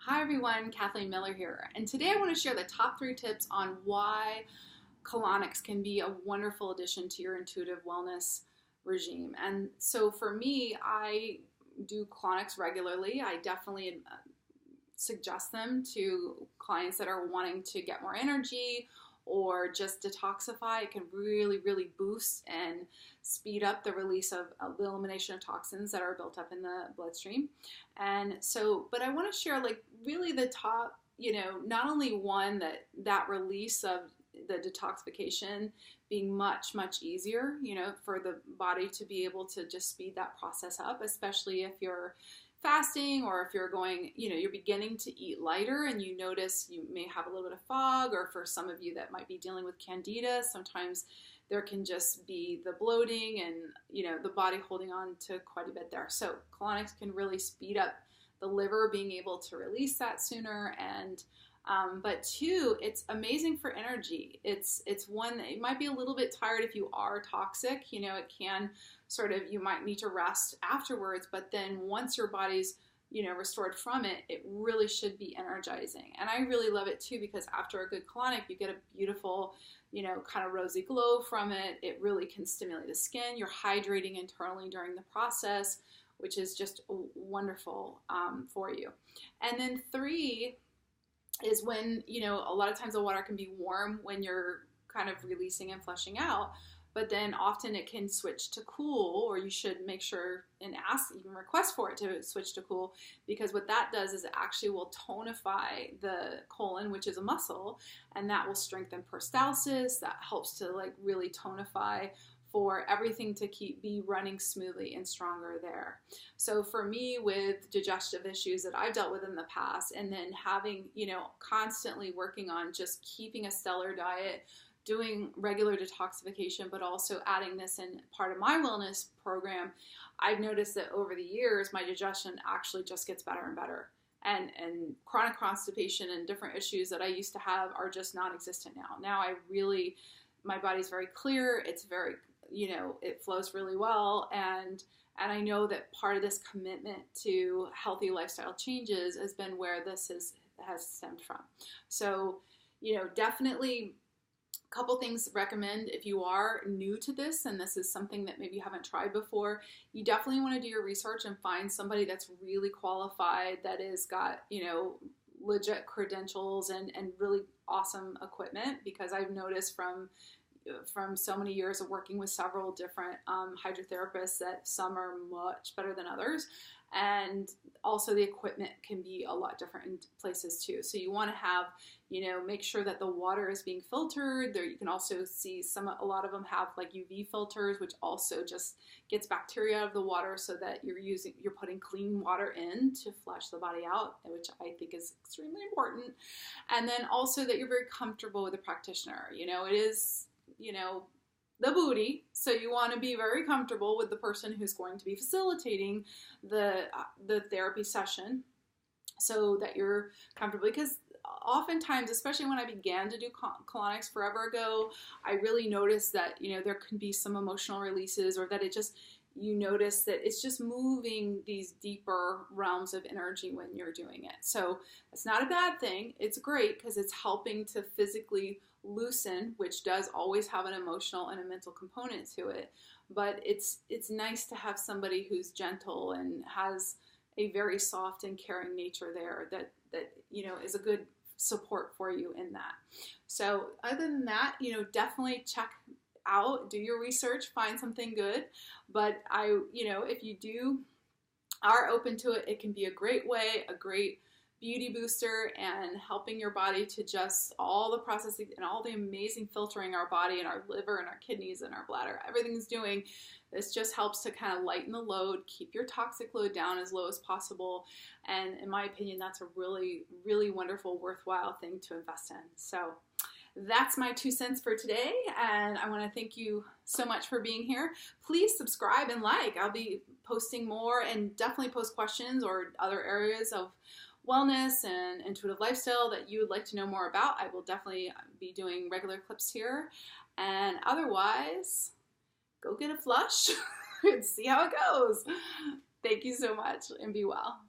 Hi everyone, Kathleen Miller here, and today I want to share the top 3 tips on why colonics can be a wonderful addition to your intuitive wellness regime. And so for me, I do colonics regularly. I definitely suggest them to clients that are wanting to get more energy or just detoxify. It can really boost and speed up the release of the elimination of toxins that are built up in the bloodstream. And so, but I want to share like really the top, not only one that release of the detoxification being much easier, for the body to be able to just speed that process up, especially if you're fasting or if you're going, you're beginning to eat lighter and you notice you may have a little bit of fog, or for some of you that might be dealing with candida, sometimes there can just be the bloating and, the body holding on to quite a bit there. So colonics can really speed up the liver being able to release that sooner. And but 2, it's amazing for energy. It's one that you might be a little bit tired if you are toxic. It can sort of, you might need to rest afterwards, but then once your body's, restored from it, it really should be energizing. And I really love it too, because after a good colonic, you get a beautiful, kind of rosy glow from it. It really can stimulate the skin. You're hydrating internally during the process, which is just wonderful for you. And then 3 is when, a lot of times the water can be warm when you're kind of releasing and flushing out, but then often it can switch to cool, or you should make sure and ask, even request for it to switch to cool, because what that does is it actually will tonify the colon, which is a muscle, and that will strengthen peristalsis. That helps to like really tonify for everything to be running smoothly and stronger there. So for me, with digestive issues that I've dealt with in the past, and then having, constantly working on just keeping a stellar diet, doing regular detoxification, but also adding this in part of my wellness program, I've noticed that over the years, my digestion actually just gets better and better. And chronic constipation and different issues that I used to have are just non-existent now. Now my body's very clear. It's very, it flows really well. And I know that part of this commitment to healthy lifestyle changes has been where this has stemmed from. So, definitely a couple things recommend if you are new to this and this is something that maybe you haven't tried before. You definitely want to do your research and find somebody that's really qualified, that has got, legit credentials and really awesome equipment, because I've noticed from so many years of working with several different hydrotherapists that some are much better than others. And also the equipment can be a lot different in places too. So you want to have, make sure that the water is being filtered. There you can also see a lot of them have like UV filters, which also just gets bacteria out of the water, so that you're putting clean water in to flush the body out, which I think is extremely important. And then also that you're very comfortable with the practitioner. It is, the booty. So you want to be very comfortable with the person who's going to be facilitating the therapy session, so that you're comfortable. Because oftentimes, especially when I began to do colonics forever ago, I really noticed that, there can be some emotional releases, or that you notice that it's just moving these deeper realms of energy when you're doing it. So it's not a bad thing. It's great because it's helping to physically loosen, which does always have an emotional and a mental component to it. But it's nice to have somebody who's gentle and has a very soft and caring nature there that is a good support for you in that. So other than that, definitely check out, do your research, find something good. But if you are open to it, it can be a great way, a great beauty booster, and helping your body to just all the processing and all the amazing filtering our body and our liver and our kidneys and our bladder, everything's doing. This just helps to kind of lighten the load, keep your toxic load down as low as possible. And in my opinion, that's a really wonderful, worthwhile thing to invest in. So that's my 2 cents for today, and I want to thank you so much for being here. Please subscribe and like. I'll be posting more, and definitely post questions or other areas of wellness and intuitive lifestyle that you would like to know more about. I will definitely be doing regular clips here. And otherwise, go get a flush and see how it goes. Thank you so much, and be well.